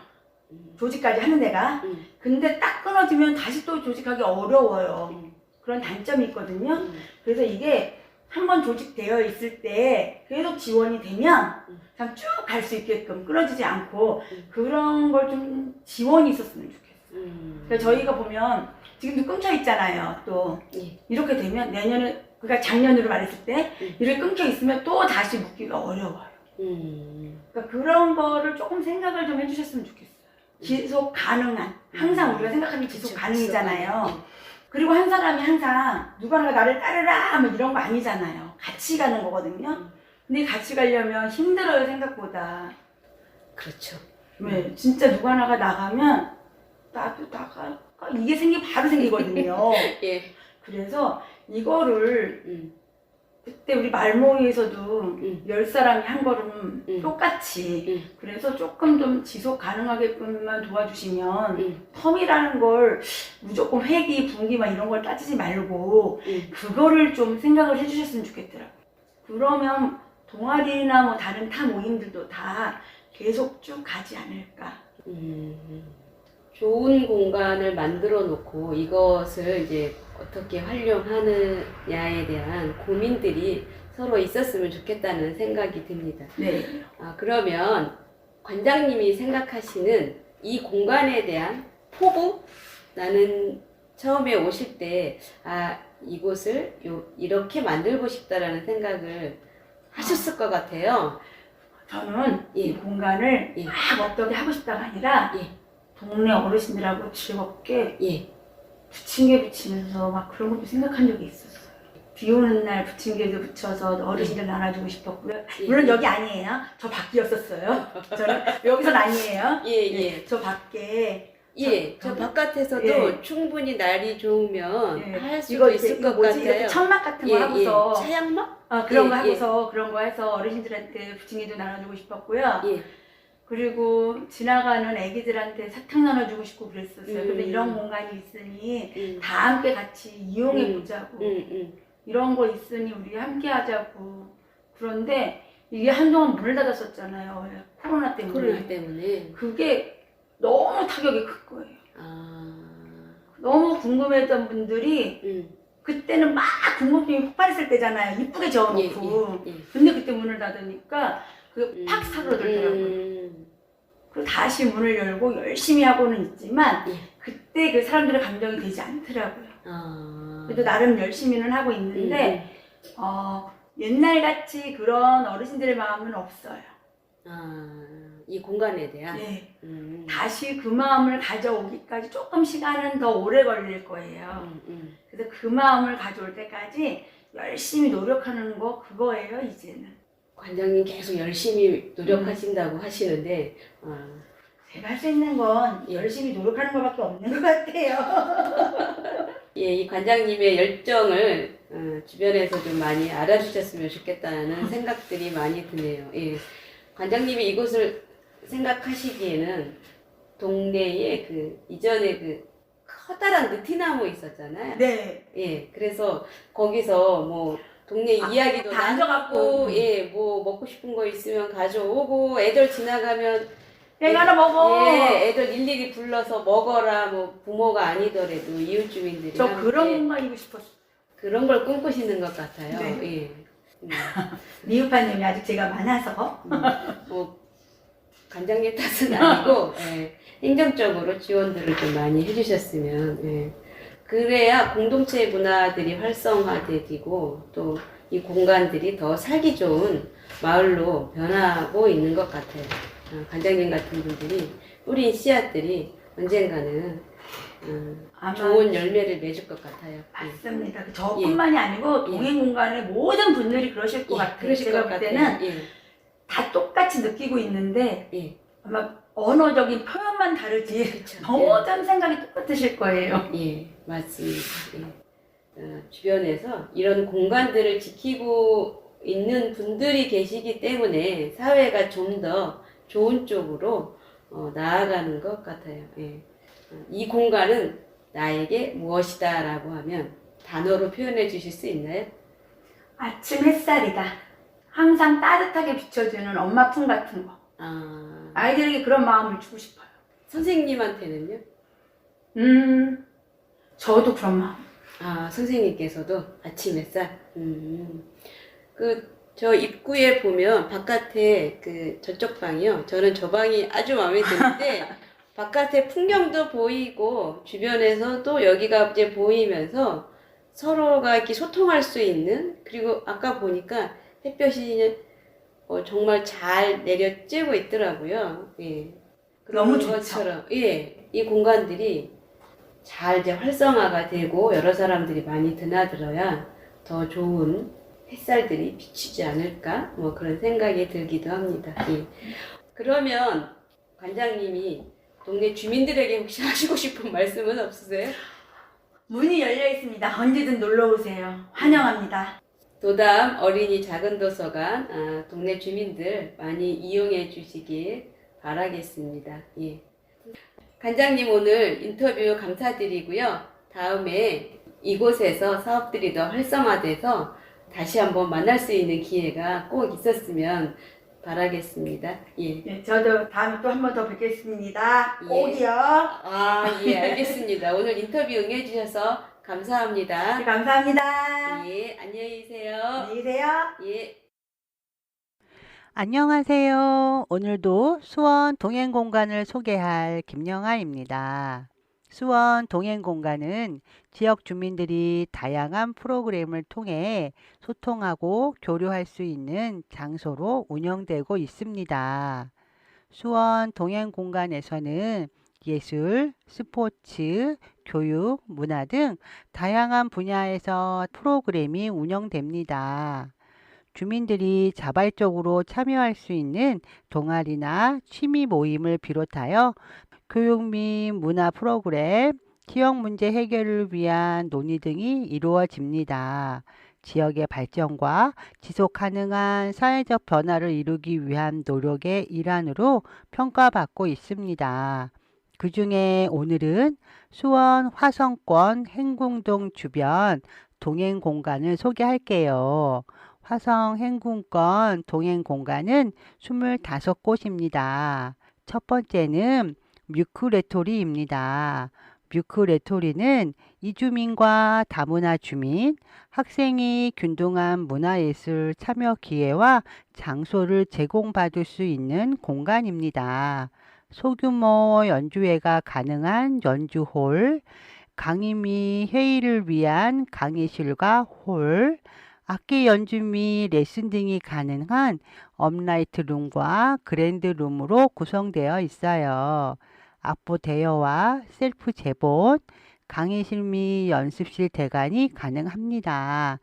조직까지 하는 데가. 근데 딱 끊어지면 다시 또 조직하기 어려워요. 그런 단점이 있거든요. 그래서 이게 한번 조직되어 있을 때 계속 지원이 되면 그냥 쭉 갈 수 있게끔 끊어지지 않고 그런 걸 좀 지원이 있었으면 좋겠어요. 그래서 저희가 보면 지금도 끊겨 있잖아요. 또 예. 이렇게 되면 내년에, 그러니까 작년으로 말했을 때 이렇게 끊겨 있으면 또 다시 묶기가 어려워요. 그러니까 그런 거를 조금 생각을 좀 해주셨으면 좋겠어요. 지속 가능한, 항상 우리가 생각하는 게 지속 그쵸, 가능이잖아요. 지속 그리고 한 사람이 항상 누가 나를 따르라 뭐 이런 거 아니잖아요. 같이 가는 거거든요. 근데 같이 가려면 힘들어요, 생각보다. 그렇죠. 왜 진짜 누가 나가면 나도 나갈까? 이게 바로 생기거든요. 예. 그래서 이거를 그때 우리 말모이에서도 10사람이 한 걸음 똑같이 그래서 조금 좀 지속 가능하게끔만 도와주시면 텀이라는 걸 무조건 회기, 분기 막 이런 걸 따지지 말고 그거를 좀 생각을 해주셨으면 좋겠더라고요. 그러면 동아리나 뭐 다른 타 모임들도 다 계속 쭉 가지 않을까. 좋은 공간을 만들어 놓고 이것을 이제 어떻게 활용하느냐에 대한 고민들이 서로 있었으면 좋겠다는 생각이 듭니다. 네. 그러면 관장님이 생각하시는 이 공간에 대한 포부? 나는 처음에 오실 때, 이곳을 이렇게 만들고 싶다라는 생각을 하셨을 것 같아요. 저는 예. 이 공간을 예. 막 어떻게 하고 싶다가 아니라 예. 동네 어르신들하고 즐겁게 예. 부침개 부치면서 막 그런 것도 생각한 적이 있었어요. 비 오는 날 부침개도 부쳐서 어르신들 나눠주고 싶었고요. 예. 물론 여기 아니에요. 저 밖이었었어요. 저는 여기선 아니에요. 예. 저 밖에. 저 바깥에서도 예. 충분히 날이 좋으면 예. 할 수도 이거 있을 이거 것 뭐지? 같아요. 이렇게 천막 같은 거 하고서 차양막? 그런 거 예, 하고서 그런 거 해서 어르신들한테 부침개도 나눠주고 싶었고요. 예. 그리고 지나가는 애기들한테 사탕 나눠주고 싶고 그랬었어요. 근데 이런 공간이 있으니 다 함께 같이 이용해 보자고. 이런 거 있으니 우리 함께 하자고. 그런데 이게 한동안 문을 닫았었잖아요. 코로나 때문에. 코로나 때문에. 그게 너무 타격이 큰 거예요. 아. 너무 궁금했던 분들이 그때는 막 궁금증이 폭발했을 때잖아요. 이쁘게 적어놓고. 예. 근데 그때 문을 닫으니까 그게 팍 사그러들더라고요. 그리고 다시 문을 열고 열심히 하고는 있지만 예. 그때 그 사람들의 감정이 되지 않더라고요. 그래도 나름 열심히는 하고 있는데 옛날같이 그런 어르신들의 마음은 없어요. 이 공간에 대한? 네. 다시 그 마음을 가져오기까지 조금 시간은 더 오래 걸릴 거예요. 그래서 그 마음을 가져올 때까지 열심히 노력하는 거 그거예요, 이제는. 관장님 계속 열심히 노력하신다고 하시는데, 제가 할 수 있는 건 열심히 노력하는 것밖에 없는 것 같아요. 이 관장님의 열정을 주변에서 좀 많이 알아주셨으면 좋겠다는 생각들이 많이 드네요. 예. 관장님이 이곳을 생각하시기에는 동네에 이전에 커다란 느티나무 있었잖아요. 네. 예. 그래서 거기서 뭐 동네 이야기도 다 나누고, 앉아갖고. 뭐 먹고 싶은 거 있으면 가져오고, 애들 지나가면 내가 하나 먹어. 예, 애들 일일이 불러서 먹어라. 뭐 부모가 아니더라도 이웃 주민들이 저 함께 그런 공간이고 싶었어요. 그런 걸 꿈꾸시는 것 같아요. 네. 예. 미흡한 점이 아직 제가 많아서. 뭐 관장님 탓은 아니고 예, 행정적으로 지원들을 좀 많이 해주셨으면 예. 그래야 공동체 문화들이 활성화되고 또 이 공간들이 더 살기 좋은 마을로 변하고 있는 것 같아요. 관장님 같은 분들이 뿌린 씨앗들이 언젠가는 아마 좋은 열매를 맺을 것 같아요. 맞습니다. 저뿐만이 아니고 동행 공간의 모든 분들이 그러실 것 같아요. 그러실 제가 것 볼 같아요. 때는 예. 다 똑같이 느끼고 있는데 예. 아마 언어적인 표현만 다르지 그쵸. 모든 생각이 똑같으실 거예요. 예, 맞습니다. 예. 주변에서 이런 공간들을 지키고 있는 분들이 계시기 때문에 사회가 좀 더 좋은 쪽으로 나아가는 것 같아요. 예. 이 공간은 나에게 무엇이다 라고 하면 단어로 표현해 주실 수 있나요? 아침 햇살이다. 항상 따뜻하게 비춰주는 엄마 품 같은 거. 아이들에게 그런 마음을 주고 싶어요. 선생님한테는요? 저도 그런 마음. 선생님께서도 아침 햇살? 저 입구에 보면 바깥에 저쪽 방이요. 저는 저 방이 아주 마음에 드는데, 바깥에 풍경도 보이고, 주변에서도 여기가 이제 보이면서 서로가 이렇게 소통할 수 있는, 그리고 아까 보니까 햇볕이 정말 잘 내려쬐고 있더라고요. 예. 너무 그런 좋죠. 것처럼, 예. 이 공간들이 잘 이제 활성화가 되고 여러 사람들이 많이 드나들어야 더 좋은 햇살들이 비추지 않을까? 뭐 그런 생각이 들기도 합니다. 예. 그러면 관장님이 동네 주민들에게 혹시 하시고 싶은 말씀은 없으세요? 문이 열려 있습니다. 언제든 놀러 오세요. 환영합니다. 도담 어린이 작은도서관 동네 주민들 많이 이용해 주시길 바라겠습니다. 예. 관장님 오늘 인터뷰 감사드리고요. 다음에 이곳에서 사업들이 더 활성화돼서 다시 한번 만날 수 있는 기회가 꼭 있었으면 바라겠습니다. 예. 네, 저도 다음에 또 한 번 더 뵙겠습니다. 예. 꼭이요. 예, 알겠습니다. 오늘 인터뷰 응해 주셔서 감사합니다. 네, 감사합니다. 예, 안녕히 계세요. 안녕히 계세요. 예. 안녕하세요. 오늘도 수원 동행공간을 소개할 김영아입니다. 수원 동행공간은 지역 주민들이 다양한 프로그램을 통해 소통하고 교류할 수 있는 장소로 운영되고 있습니다. 수원 동행공간에서는 예술, 스포츠, 교육, 문화 등 다양한 분야에서 프로그램이 운영됩니다. 주민들이 자발적으로 참여할 수 있는 동아리나 취미 모임을 비롯하여 교육 및 문화 프로그램, 지역 문제 해결을 위한 논의 등이 이루어집니다. 지역의 발전과 지속 가능한 사회적 변화를 이루기 위한 노력의 일환으로 평가받고 있습니다. 그 중에 오늘은 수원 화성권 행궁동 주변 동행 공간을 소개할게요. 화성 행궁권 동행 공간은 25곳입니다. 첫 번째는 뮤크레토리입니다. 뮤크레토리는 이주민과 다문화 주민, 학생이 균등한 문화예술 참여 기회와 장소를 제공받을 수 있는 공간입니다. 소규모 연주회가 가능한 연주홀, 강의 및 회의를 위한 강의실과 홀, 악기 연주 및 레슨 등이 가능한 업라이트 룸과 그랜드 룸으로 구성되어 있어요. 악보 대여와 셀프 제본, 강의실 및 연습실 대관이 가능합니다.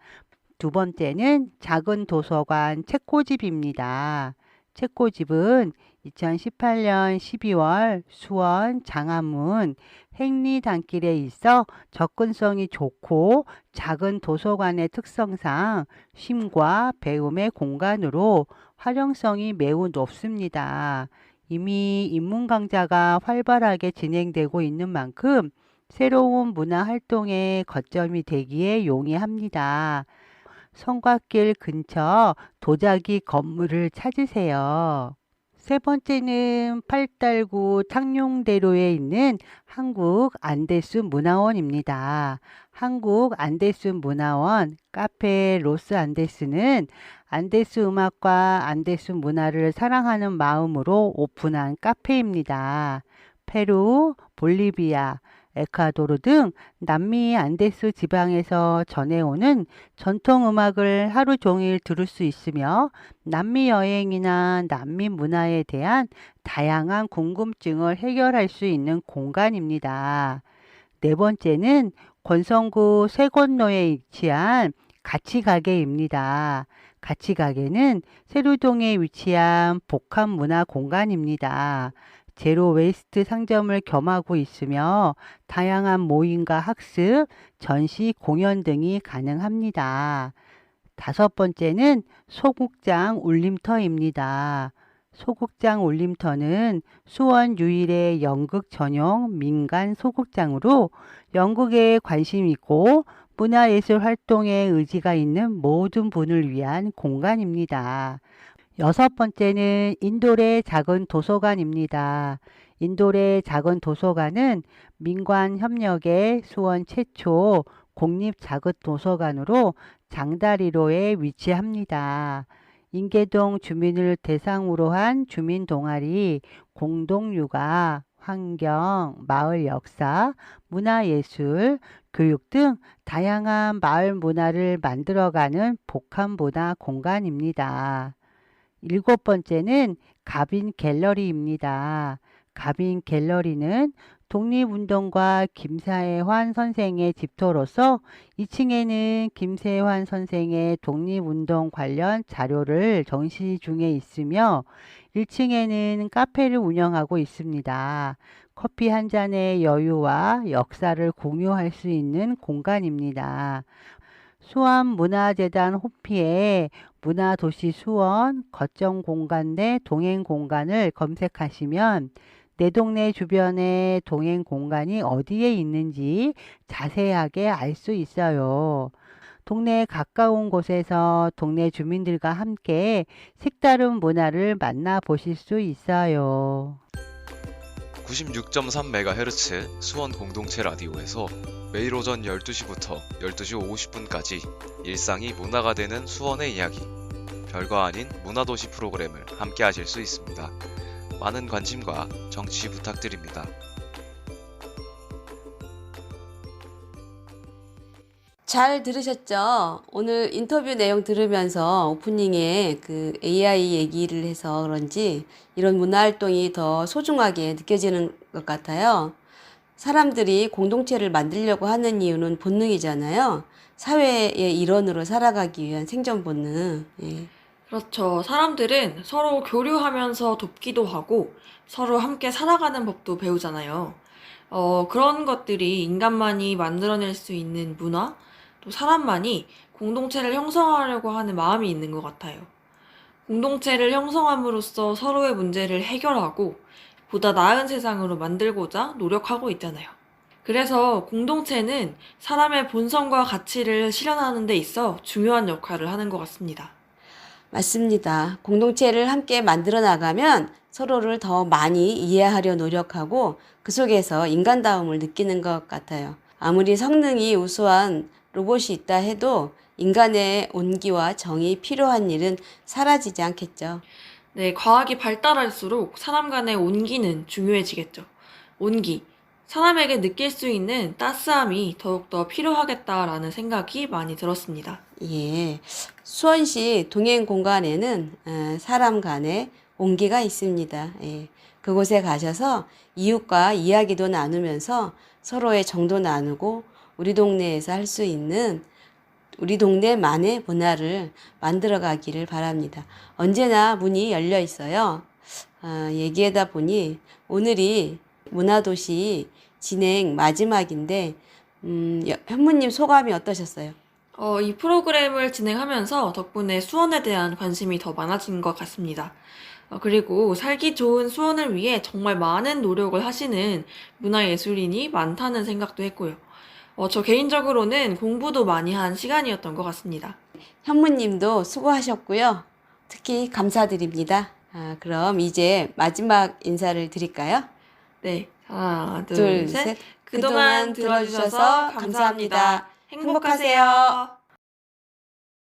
두 번째는 작은 도서관 책꽂이입니다. 책꽂이은 2018년 12월 수원 장안문 행리단길에 있어 접근성이 좋고 작은 도서관의 특성상 쉼과 배움의 공간으로 활용성이 매우 높습니다. 이미 인문 강좌가 활발하게 진행되고 있는 만큼 새로운 문화 활동의 거점이 되기에 용이합니다. 성곽길 근처 도자기 건물을 찾으세요. 세 번째는 팔달구 창룡대로에 있는 한국 안데스 문화원입니다. 한국 안데스 문화원 카페 로스 안데스는 안데스 음악과 안데스 문화를 사랑하는 마음으로 오픈한 카페입니다. 페루, 볼리비아, 에콰도르 등 남미 안데스 지방에서 전해오는 전통 음악을 하루 종일 들을 수 있으며 남미 여행이나 남미 문화에 대한 다양한 궁금증을 해결할 수 있는 공간입니다. 네 번째는 권성구 세곤로에 위치한 가치가게입니다. 같이 가게는 세로동에 위치한 복합문화 공간입니다. 제로 웨이스트 상점을 겸하고 있으며 다양한 모임과 학습, 전시, 공연 등이 가능합니다. 5번째는 소극장 울림터입니다. 소극장 울림터는 수원 유일의 연극 전용 민간 소극장으로 연극에 관심 있고 문화예술 활동에 의지가 있는 모든 분을 위한 공간입니다. 6번째는 인돌의 작은 도서관입니다. 인돌의 작은 도서관은 민관 협력의 수원 최초 공립 작은 도서관으로 장다리로에 위치합니다. 인계동 주민을 대상으로 한 주민 동아리 공동육아, 환경, 마을 역사, 문화예술, 교육 등 다양한 마을 문화를 만들어가는 복합문화 공간입니다. 7번째는 가빈 갤러리입니다. 가빈 갤러리는 독립운동가 김세환 선생의 집터로서 2층에는 김세환 선생의 독립운동 관련 자료를 전시 중에 있으며 1층에는 카페를 운영하고 있습니다. 커피 한 잔의 여유와 역사를 공유할 수 있는 공간입니다. 수원문화재단 홈피에 문화도시 수원 거점 공간 내 동행 공간을 검색하시면 내 동네 주변에 동행 공간이 어디에 있는지 자세하게 알 수 있어요. 동네에 가까운 곳에서 동네 주민들과 함께 색다른 문화를 만나보실 수 있어요. 96.3MHz 수원 공동체 라디오에서 매일 오전 12시부터 12시 50분까지 일상이 문화가 되는 수원의 이야기, 별거 아닌 문화도시 프로그램을 함께 하실 수 있습니다. 많은 관심과 정치 부탁드립니다. 잘 들으셨죠? 오늘 인터뷰 내용 들으면서 오프닝에 그 AI 얘기를 해서 그런지 이런 문화활동이 더 소중하게 느껴지는 것 같아요. 사람들이 공동체를 만들려고 하는 이유는 본능이잖아요. 사회의 일원으로 살아가기 위한 생존 본능. 예. 그렇죠. 사람들은 서로 교류하면서 돕기도 하고 서로 함께 살아가는 법도 배우잖아요. 그런 것들이 인간만이 만들어낼 수 있는 문화, 또 사람만이 공동체를 형성하려고 하는 마음이 있는 것 같아요. 공동체를 형성함으로써 서로의 문제를 해결하고 보다 나은 세상으로 만들고자 노력하고 있잖아요. 그래서 공동체는 사람의 본성과 가치를 실현하는 데 있어 중요한 역할을 하는 것 같습니다. 맞습니다. 공동체를 함께 만들어 나가면 서로를 더 많이 이해하려 노력하고 그 속에서 인간다움을 느끼는 것 같아요. 아무리 성능이 우수한 로봇이 있다 해도 인간의 온기와 정이 필요한 일은 사라지지 않겠죠. 네, 과학이 발달할수록 사람 간의 온기는 중요해지겠죠. 온기, 사람에게 느낄 수 있는 따스함이 더욱더 필요하겠다라는 생각이 많이 들었습니다. 예, 수원시 동행 공간에는 사람 간의 온기가 있습니다. 예, 그곳에 가셔서 이웃과 이야기도 나누면서 서로의 정도 나누고 우리 동네에서 할 수 있는 우리 동네만의 문화를 만들어 가기를 바랍니다. 언제나 문이 열려 있어요. 얘기하다 보니 오늘이 문화도시 진행 마지막인데 현무님 소감이 어떠셨어요? 이 프로그램을 진행하면서 덕분에 수원에 대한 관심이 더 많아진 것 같습니다. 그리고 살기 좋은 수원을 위해 정말 많은 노력을 하시는 문화예술인이 많다는 생각도 했고요. 저 개인적으로는 공부도 많이 한 시간이었던 것 같습니다. 현무님도 수고하셨고요. 특히 감사드립니다. 그럼 이제 마지막 인사를 드릴까요? 네, 하나, 둘, 둘, 셋. 셋. 그동안 들어주셔서 감사합니다. 행복하세요.